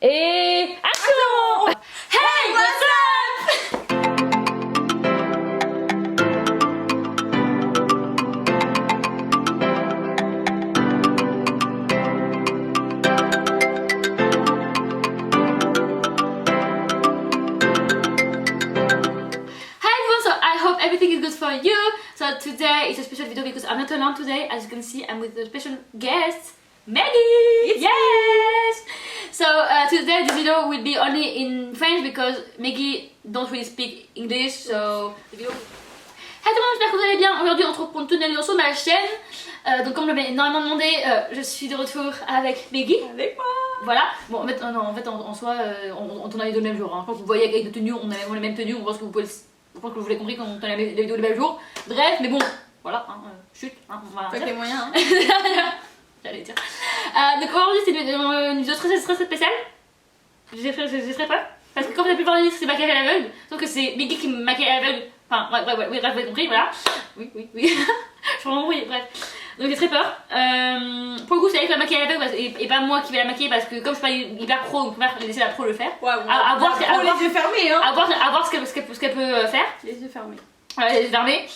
Et action! Hey, what's up? Hi everyone, so I hope everything is good for you. So today is a special video because I'm not alone today. As you can see, I'm with a special guest, Maggie. Yes. So today the video will be only in French because Maggie don't really speak English. So the video. Hey tout le monde, j'espère que vous allez bien. Aujourd'hui on se retrouve pour une vidéo sur ma chaîne. Donc comme je l'avais énormément demandé, je suis de retour avec Maggie. Avec moi. Voilà. Bon en fait, en soi, on tourne les deux le même jour. Hein. Je pense que vous voyez avec nos tenues, on a les mêmes tenues. Je pense que vous l'avez compris quand on tourne les vidéos le même jour. Bref, mais bon, voilà. Hein, chut. Hein, on va Avec les moyens. Hein. J'allais dire. Donc aujourd'hui c'est une vidéo très spéciale. J'ai très peur. Parce que comme vous avez pu voir, c'est maquillage à l'aveugle. Sauf que c'est Maggie qui me maquille à l'aveugle. Enfin, bref, vous avez compris, voilà. Oui. Je suis vraiment embrouillée, bref. Donc j'ai très peur. Pour le coup, c'est elle qui va maquiller à l'aveugle et pas moi qui vais la maquiller parce que comme je suis pas hyper pro, donc je préfère laisser la pro le faire. Ouais, à voir les yeux fermés, hein. à voir ce qu'elle peut faire. Les yeux fermés. Voilà, les yeux fermés.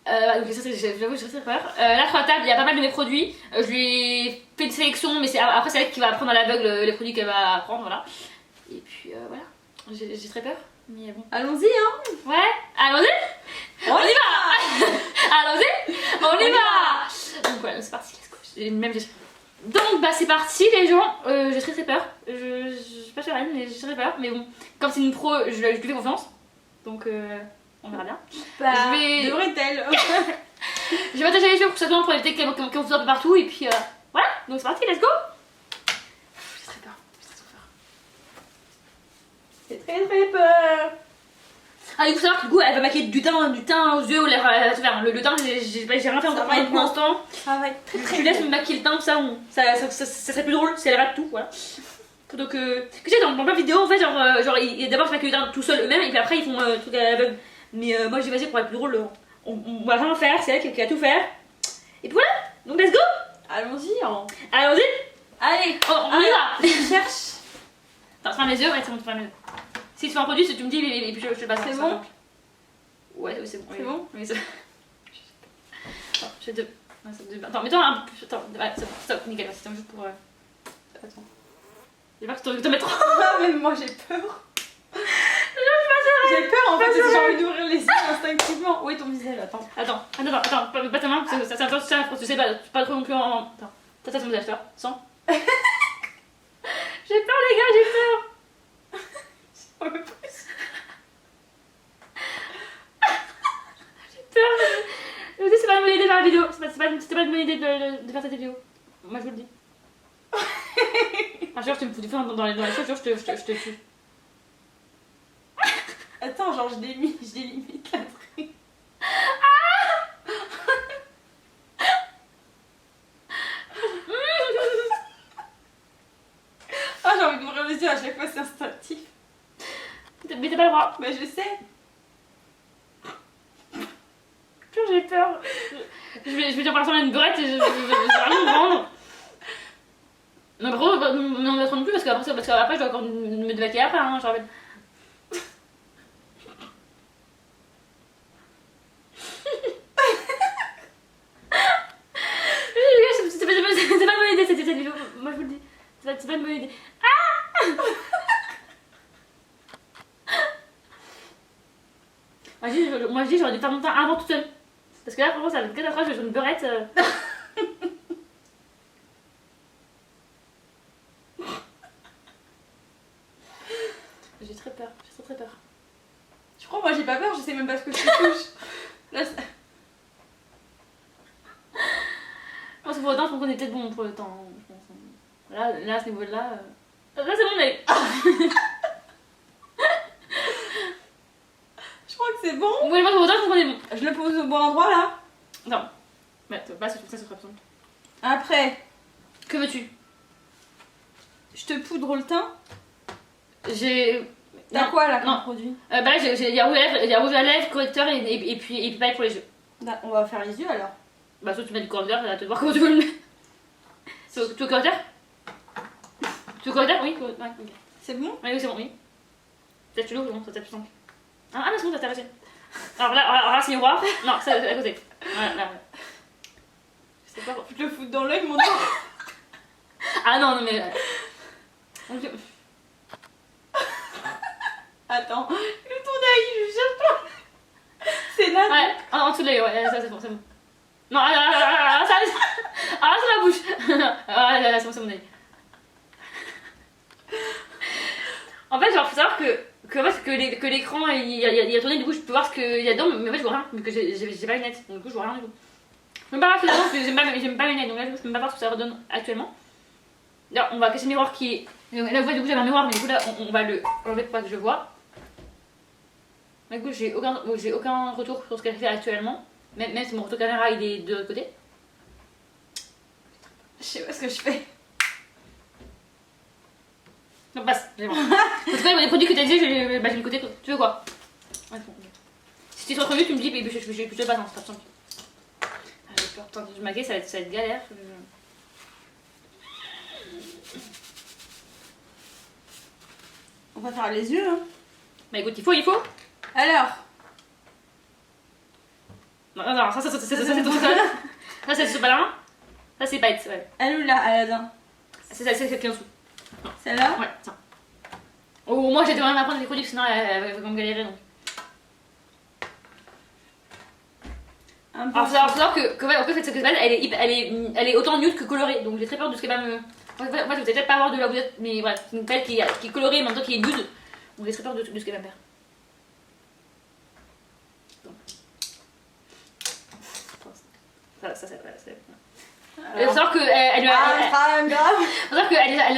Donc j'avoue, j'ai très peur. Là sur la table, il y a pas mal de mes produits. Je lui ai fait une sélection, mais après c'est elle qui va prendre à l'aveugle les produits qu'elle va prendre, voilà. Et puis voilà, j'ai très peur. Mais bon. Allons-y, hein. Ouais, allons-y. On y va. Allons-y, on y va. Donc voilà, c'est parti, let's go. Même donc bah c'est parti les gens, j'ai très peur. Je suis pas sereine mais j'ai très peur. Mais bon, comme c'est une pro, je lui fais confiance. Donc on verra bien. Bah, devrait-elle. Je vais attacher les yeux pour que ça tourne pour éviter qu'elle vous un peu partout. Et puis voilà, donc c'est parti, let's go. J'ai très peur, j'ai très peur. J'ai très peur. Ah, il faut savoir que du coup elle va maquiller du teint aux yeux, aux lèvres, elle va tout faire. Le teint, j'ai rien fait encore pour l'instant. Ça va être très Tu laisses me maquiller le teint, ça serait plus drôle si elle rate tout, voilà. Donc, que tu sais, dans plein de vidéos, en fait, genre d'abord se maquillent le teint tout seul eux-mêmes et puis après ils font le truc à l'aveugle. Mais moi j'ai vas-y pour être plus drôle, on va rien faire, c'est elle qui va tout faire. Et puis voilà, donc let's go. Allons-y, hein. Allons-y. Allez, on y va. Je cherche. Attends, ferme les yeux, ouais, c'est bon, tu fermes les yeux. Si tu fais un produit, tu me dis et puis je te passe. C'est bon? Ouais, c'est bon. C'est bon? Oui, c'est bon. Attends, je vais te... Attends, mets-toi un peu... Attends, ouais, stop, nickel, c'est juste pour... Attends. J'ai peur que tu te mettes trop... Ah, même moi j'ai peur. J'ai peur en fait, j'ai envie d'ouvrir les yeux instinctivement. Où est ton visage? Attends, pas ta main, parce que ça, tu sais pas trop non plus en... Attends, t'as ton visage, toi, sens. J'ai peur les gars, j'ai peur. un peu plus. J'ai peur. Je vous dis, c'est pas une bonne idée de faire la vidéo. C'était pas une bonne idée de faire cette vidéo. Moi je vous le dis. Ah, genre, tu me fous du feu dans les choses, je te tue. Attends, genre je délimite la truc. Ah, j'ai envie d'ouvrir les yeux à chaque fois, c'est instinctif. Mais t'as pas le droit. Bah je sais. Pure, j'ai peur. Je vais dire par exemple une beurette et je vais vraiment me vendre. Mais gros, on ne va se rendre plus parce qu'après je dois encore me démaquiller après, hein, je rappelle. C'est pas une bonne idée cette vidéo, moi je vous le dis. C'est pas une bonne idée. Ah. Moi je dis j'aurais dû faire mon teint avant toute seule. Parce que là franchement ça va être catastrophe, je vais faire une beurette. J'ai très peur, j'ai très peur. Tu crois, moi j'ai pas peur, je sais même pas ce que je touche. Là, ça... Parce que pour le temps, je pense qu'on est peut-être bon pour le temps. Je pense. Là à ce niveau-là. Là c'est bon, mais. Je crois que c'est bon. Oui, moi pour le temps, je pense qu'on est bon. Je le pose au bon endroit là. Non. Mais pas ça, c'est très simple. Après, Que veux-tu? je te poudre le teint. J'ai. T'as quoi là comme non. produit? Bah là, il y a rouge à lèvres, correcteur et puis pareil pour les yeux. On va faire les yeux alors. Bah, soit tu mets du correcteur, là, tu vas voir comment tu veux le mettre. Tu veux correcteur? Tu veux correcteur? Oui, ouais, ok. C'est bon? Oui, c'est bon, oui. Peut-être tu l'ouvres, non, ça t'a plus simple. Ah, mais c'est bon, t'as arrêté. Alors là c'est miroir. Non, ça à côté. Voilà, là. C'est pas. Je te le fous dans l'œil, mon doigt. Ah non, mais. Attends, le ton d'œil, je cherche pas. C'est là. Ouais, en dessous de l'œil, ouais, ça c'est bon, c'est bon. Non, ça. Ah, c'est ma bouche. Ah, là, c'est bon, c'est mon œil. En fait, genre, faut savoir que l'écran il a tourné, du coup, je peux voir ce qu'il y a dedans, mais en fait, je vois rien, vu que j'ai pas les lunettes, donc du coup, je vois rien du tout. Je peux même pas voir finalement, parce que j'aime pas les lunettes, donc là, je peux même pas voir ce que ça redonne actuellement. Là, on va casser le miroir qui est. Là, vous voyez, du coup, j'avais un miroir, mais du coup, là, on va le enlever pour pas que je vois. Du coup, j'ai aucun retour sur ce qu'elle fait actuellement, même si mon retour caméra il est de l'autre côté. Je sais pas ce que je fais. Non, passe, c'est bon. En tout cas, les produits que t'as dit, j'ai mis de côté. Tu veux quoi? Ouais, bon. Si tu te retrouves, tu me dis, et puis je te passe, hein, c'est pas simple. J'ai peur, attends, je maquille, ça va être galère. On va faire les yeux, hein. Bah écoute, il faut. Alors. Non, ça c'est tout seul. Ça c'est ce ballon. Ça c'est bête, ouais. Elle ou là, Aladdin? C'est celle qui est en dessous. Celle-là? Ouais, tiens. Oh, moi j'ai dû même apprendre les produits, sinon elle va me galérer donc. Alors faut savoir que ouais, en fait cette base elle est autant nude que colorée, donc j'ai très peur de ce qu'elle va me. Moi je vais peut-être pas avoir de la boulette, mais voilà, c'est une pelle qui est colorée mais en même temps qui est nude, donc j'ai très peur de ce qu'elle va me faire. Ça il faut savoir qu'elle n'a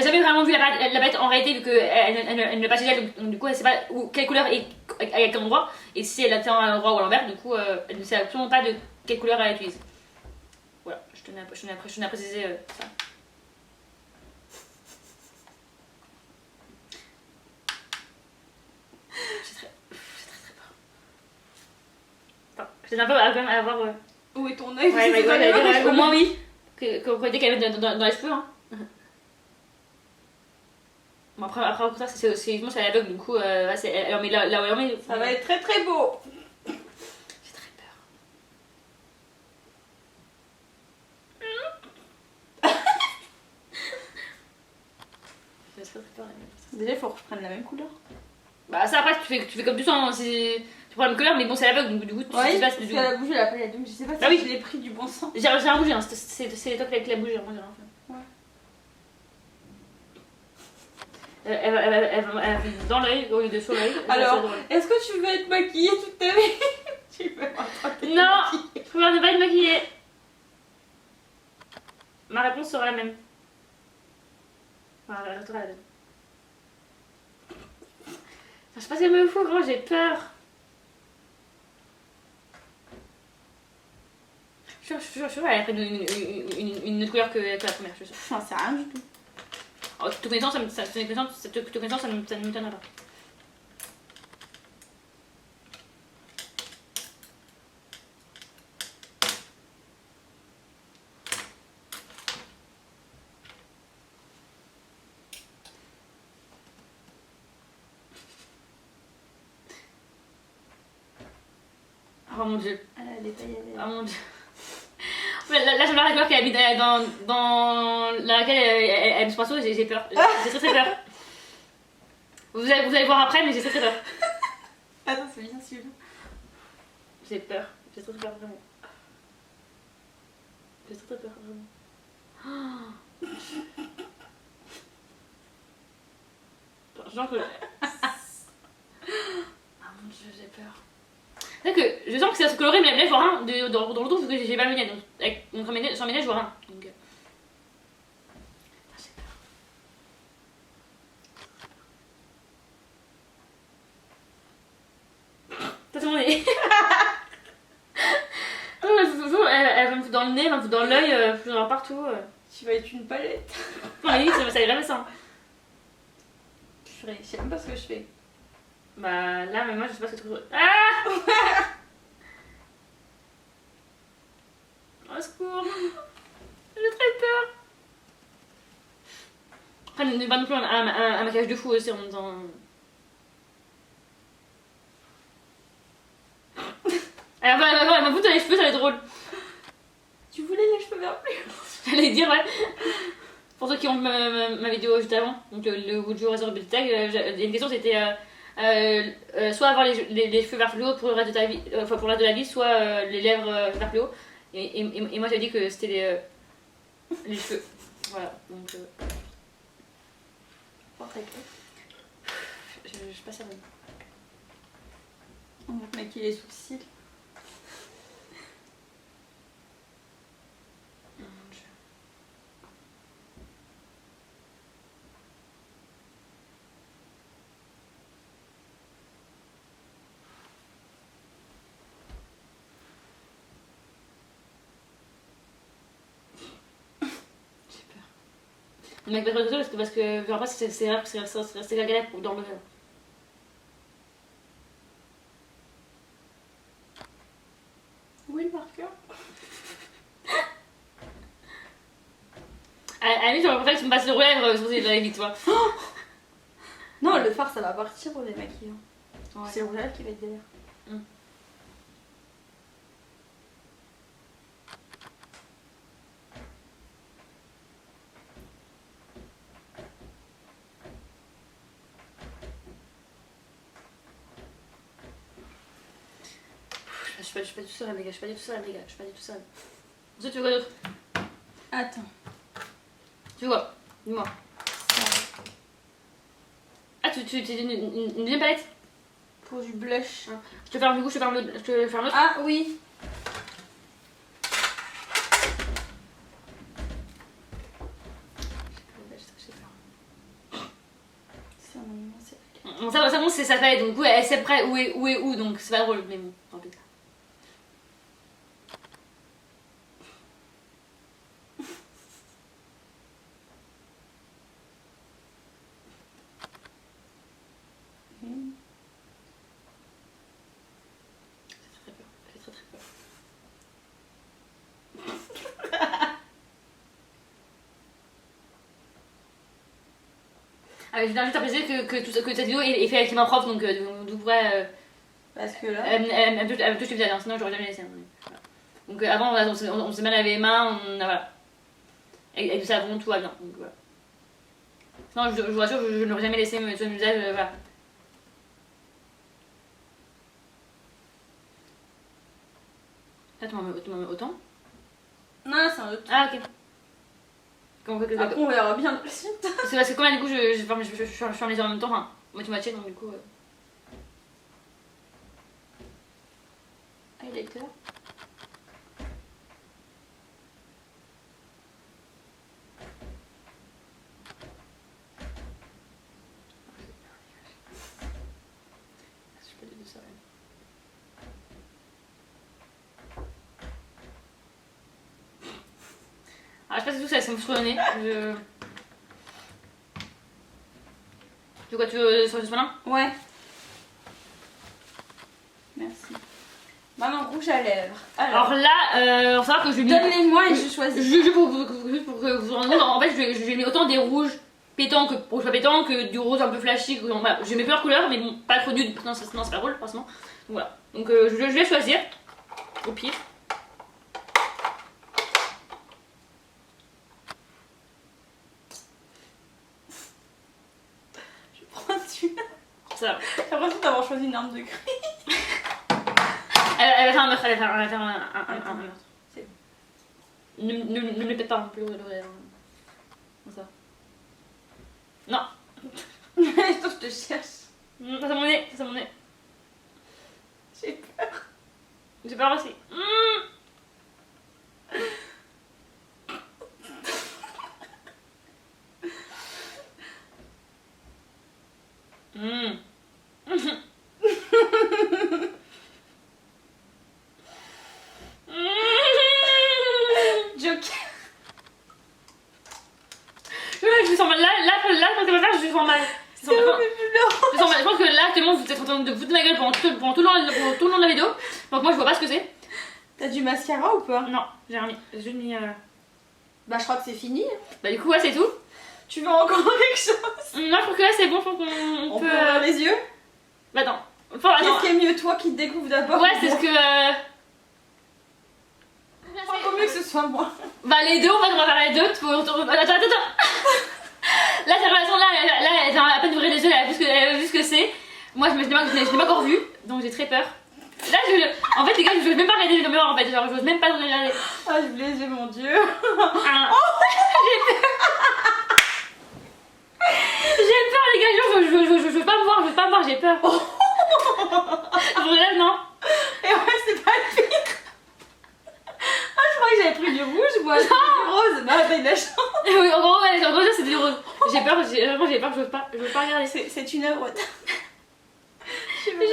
jamais vraiment vu la bête en réalité, vu qu'elle ne l'a pas chez elle, donc du coup elle sait pas quelle couleur est à quel endroit, et si elle la tient à un endroit ou à l'envers, du coup elle ne sait absolument pas de quelle couleur elle utilise. Voilà, je tenais à préciser ça. J'ai très peur. Attends, j'ai un peu à voir. Où est ton œil? Ouais, au moins oui. Qu'on croyait qu'elle met dans les cheveux. Hein. Bon, après ça, c'est à l'aveugle, du coup, elle en met là où elle en met. Ça va être très très beau. J'ai très peur. J'ai très peur. Déjà, il faut que je prenne la même couleur. Bah, ça après, tu fais comme tu sens. Tu prends la même couleur, mais bon, c'est à l'aveugle, donc du coup, tu sais pas. Parce qu'elle a bougé la palette, donc je sais pas si je l'ai pris du bon sens. J'ai rien bougé, hein. C'est toi qui l'as bougé, moi j'ai rien fait. Ouais. Elle va dans l'œil au lieu de sur l'œil. Alors, est-ce que tu veux être maquillée toute ta vie? Tu veux non, je préfère ne pas être maquillée. Ma réponse sera la même. Enfin, elle restera la même. Enfin, je sais pas si elle me fout, vraiment j'ai peur. Je suis sûre, elle a pris une autre couleur que la première, je suis sûre. J'en sais rien du tout. Oh, toute connaissance, ça ne m'étonnerait pas. Oh mon dieu. Oh mon dieu. Là, je me la couleur qu'elle a mis dans laquelle elle me pinceau, j'ai peur. J'ai très peur. Vous allez voir après, mais j'ai très peur. Attends, c'est bien sûr. J'ai peur. J'ai très peur, vraiment. J'ai très peur, vraiment. Oh. Genre que. Ah mon dieu, j'ai peur. C'est vrai que je sens que c'est coloré, mais là je vois rien dans le dos, parce que j'ai pas mes lunettes. Donc sans mes lunettes, je vois rien. Donc, j'ai peur. Ça c'est mon nez. Elle va me foutre dans le nez, elle va me foutre dans l'œil, genre partout. Tu vas être une palette. Non, mais ça irait jamais ça. Je sais même pas ce que je fais. Bah là, mais moi je sais pas ce que tu veux. Ah! Au secours. J'ai très peur. Après, n'est pas non plus un maquillage de fou aussi en même temps. Elle m'a foutu les cheveux, ça va être drôle. Tu voulais les cheveux verts plus? J'allais dire, ouais. Pour ceux qui ont vu ma vidéo juste avant, donc le Would You Rather Beauty Tag, une question c'était soit avoir les cheveux vert fluo pour le reste de ta vie, enfin pour le reste de la vie, soit les lèvres vert fluo. Et moi j'avais dit que c'était les cheveux. Voilà, donc. Je suis pas certaine. On va te maquiller les sourcils. Le mec va pas parce que je sais pas, c'est la galère dans le. Oui, le marqueur. À la limite, j'aurais préféré que tu me passes le rouleau sur les lèvres, toi. Non, le fard ça va partir pour les maquillants. Ouais. C'est le rouleau qui va être derrière. Je suis pas du tout seule, les gars, je suis pas du tout seule, les gars, je suis pas du tout seule. Ensuite, tu veux quoi d'autre? Attends. Tu veux quoi? Dis-moi. Ah, tu une deuxième palette? Pour du blush. Je te ferme du coup, je te ferme l'autre. Ah oui. Bon, ça bon, c'est sa palette, donc ouais, elle sait près où est où, donc c'est pas drôle, mais bon, tant pis. J'ai juste apprécié que cette vidéo est faite avec les mains propres, donc vous pourrez. Parce que là. Elle me touche le visage, hein, sinon j'aurais jamais laissé. Voilà. Donc avant, on s'est mal lavé les mains, voilà. Avec du savon, tout va bien. Donc, voilà. Sinon, je vous rassure, je n'aurais jamais laissé me toucher le visage, voilà. Là, tu m'en mets autant? Non, c'est un autre. Ah, ok. Après, on verra bien le suite. C'est parce que quand même, du coup, je ferme les yeux en même temps, enfin, moitié-moitié, donc du coup. Highlighter. Ah, je sais pas si tout ça me fout sur le nez. Tu veux quoi, tu veux sur ce malin? Ouais. Merci. Maintenant, rouge à lèvres. Alors là, faut savoir que je donne-les-moi et je choisis. Juste pour que vous vous rendiez compte, en fait, j'ai mis autant des rouges pétants que rouge pas pétant que du rose un peu flashy. Voilà, j'ai mes plusieurs couleurs, mais bon, pas trop nude, non, c'est pas drôle, forcément. Donc voilà. Donc je vais choisir au pire. Ça va. J'ai l'impression d'avoir choisi une arme de gris. Elle va faire un meurtre, elle va faire un meurtre. C'est bon. Ne me le pète pas non plus, comme ça. Non. Attends, je te cherche. Ça c'est mon nez, ça c'est mon nez. J'ai peur. J'ai peur aussi. Joker. Je sens mal. Là, quand tu vas faire, je sens mal. Je pense que là, actuellement, vous êtes en train de foutre de ma gueule pendant tout le long de la vidéo. Donc moi, je vois pas ce que c'est. T'as du mascara ou pas? Non, j'ai rien mis. J'ai juste mis. Bah, je crois que c'est fini. Bah, du coup, ouais, c'est tout. Tu veux encore quelque chose? Moi je trouve que là c'est bon, je pense qu'on On peut... peut ouvrir les yeux? Bah attends. Enfin, attends. Qu'est-ce qui est mieux, toi qui te découvres d'abord? Ouais, c'est ce que... Vaut mieux que ce soit moi. Bah les deux, on va faire les deux. Attends. Là, cette relation là, elle vient à peine d'ouvrir les yeux, elle a vu ce que c'est. Moi, je l'ai pas encore vu, donc j'ai très peur. Là, en fait, les gars, je veux même pas regarder les caméras en fait, genre, je veux même pas les regarder. Ah, je les yeux, mon dieu. J'ai peur, les gars, je veux pas me voir, j'ai peur. Je relève, non? Et ouais, c'est pas le pire. Ah, je croyais que j'avais pris du rouge, moi. Du rose. Bah, t'as eu de la chance. Oui, en gros, c'est du rose. J'ai peur, vraiment, j'ai peur, je veux pas regarder. C'est une œuvre. J'ai peur.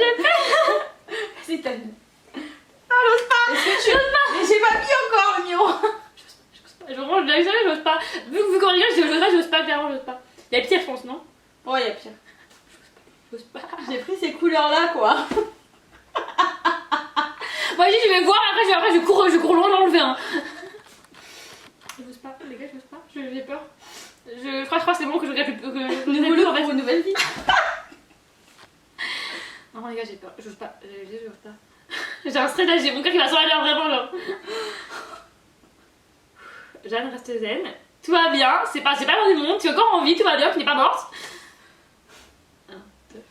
C'est ta vie. Ah, j'ose pas. Mais j'ai pas mis encore, Mio. J'ose pas. Vu qu'on rigole, j'ose pas, clairement, j'ose pas. Y'a pire, je pense, non? Ouais, y'a pire. J'ose pas. J'ai pris ces couleurs-là, quoi. Moi, je vais voir, après, je cours loin l'enlever. Hein. J'ose pas, les gars, j'ose pas. J'ai peur. Je crois que c'est bon que je regarde plus. Nouveau look pour une nouvelle vie. Non, les gars, j'ai peur. J'ose pas. J'ose pas. J'ai un stress là, j'ai mon cœur qui va s'en aller vraiment, genre. Jeanne reste zen. Tout va bien, c'est pas dans du monde, tu es encore en vie, tout va bien, tu n'es pas morte. 1, 2,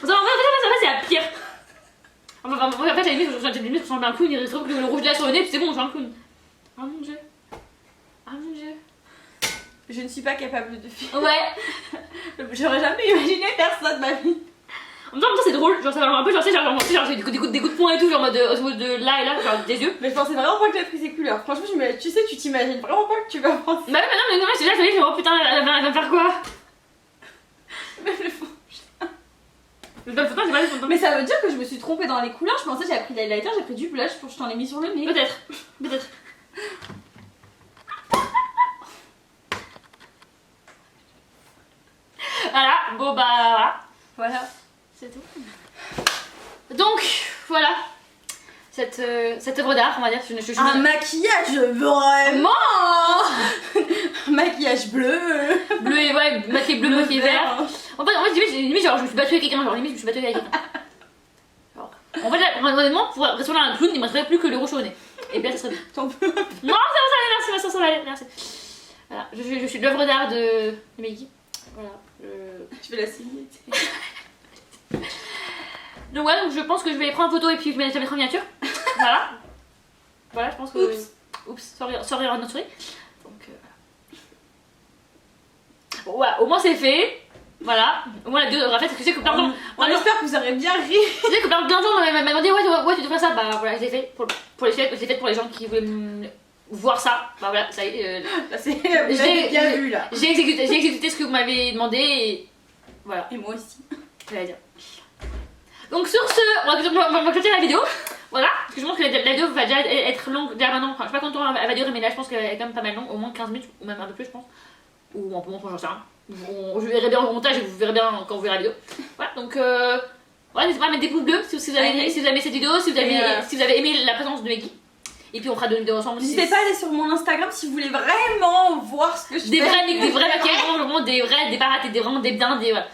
3. En fait, c'est la pire. En fait, j'avais mis, je ressemble à un clown, il reste le rouge là sur le nez, puis c'est bon, je suis un clown. Oh mon dieu. Oh mon dieu. Je ne suis pas capable de faire. Ouais. J'aurais jamais imaginé faire ça de ma vie. En même temps, c'est drôle, genre ça va un peu, genre j'ai des coups de poing et tout, genre en mode de là et là, genre des yeux. Mais je pensais vraiment pas que j'avais pris ces couleurs. Franchement, tu sais, tu t'imagines vraiment pas que tu vas prendre ça. Bah ouais, mais non, j'étais là, je me dis, oh putain, elle va me faire quoi? Même le fond. Le fond, c'est pas le fond. Mais ça veut dire que je me suis trompée dans les couleurs. Je pensais que j'avais pris l'highlighter, j'ai pris du blush pour que je t'en ai mis sur le nez. Peut-être. Voilà, bon bah Voilà. c'est tout. Donc voilà, cette œuvre d'art, on va dire. Un maquillage vraiment. Maquillage bleu. Bleu et ouais, maquillé bleu, maquillé vert. En fait, limite, genre je me suis battue avec quelqu'un, genre limite je me suis battue avec quelqu'un. En fait, là, honnêtement, pour ressembler à un clown, il me resterait plus que le rouge au nez. Et bien, ça serait bien. T'en peux. Non, ça va aller, merci, ça va aller, merci. Voilà, je suis l'œuvre d'art de Maggie. Voilà. Je vais la signer. Donc ouais, donc je pense que je vais prendre une photo et puis je vais la mettre en miniature. Voilà. Voilà, je pense que... Oups, sorry à notre souris. Donc bon, voilà, au moins c'est fait. Voilà, au moins la vidéo aura fait parce que je sais que plein de gens... On espère que vous aurez bien ri. Je sais que plein de gens m'ont demandé ouais tu devrais ça. Bah voilà, je l'ai fait pour les fêtes, je l'ai fait pour les gens qui voulaient voir ça. Bah voilà, ça y est. J'ai bien vu là. J'ai exécuté ce que vous m'avez demandé et voilà. Et moi aussi. J'allais dire. Donc sur ce, on va clôturer la vidéo. Voilà, parce que je pense que la vidéo va déjà être longue déjà maintenant. Enfin, je sais pas combien de temps elle va durer, mais là je pense qu'elle est quand même pas mal longue, au moins 15 minutes ou même un peu plus, je pense. Ou un peu moins, j'en sais rien. Je verrai bien au montage et vous verrez bien quand vous verrez la vidéo. Voilà, donc voilà, n'hésitez pas à mettre des pouces bleus si vous avez aimé cette vidéo, si vous avez aimé la présence de Maggie. Et puis on fera deux vidéos ensemble. N'hésitez pas à aller sur mon Instagram si vous voulez vraiment voir ce que je fais. Des vrais maquillages, vraiment des barates, vraiment des biens, des voilà.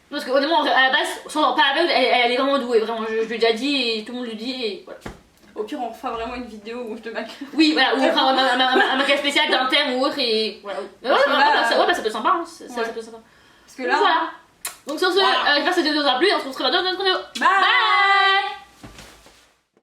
Parce que honnêtement, à la base, pas aveugle, elle est vraiment douée, vraiment, je l'ai déjà dit et tout le monde le dit et voilà. Au pire, on fera vraiment une vidéo où je te maquille. Oui, voilà, où on fera un maquillage spécial d'un thème ou autre et voilà. Mais ouais, bah, ça peut être sympa, hein. Ça peut être sympa. Parce que là. Voilà. Donc sur ce, j'espère que cette vidéo vous a plu et on se retrouve dans une autre vidéo. Bye.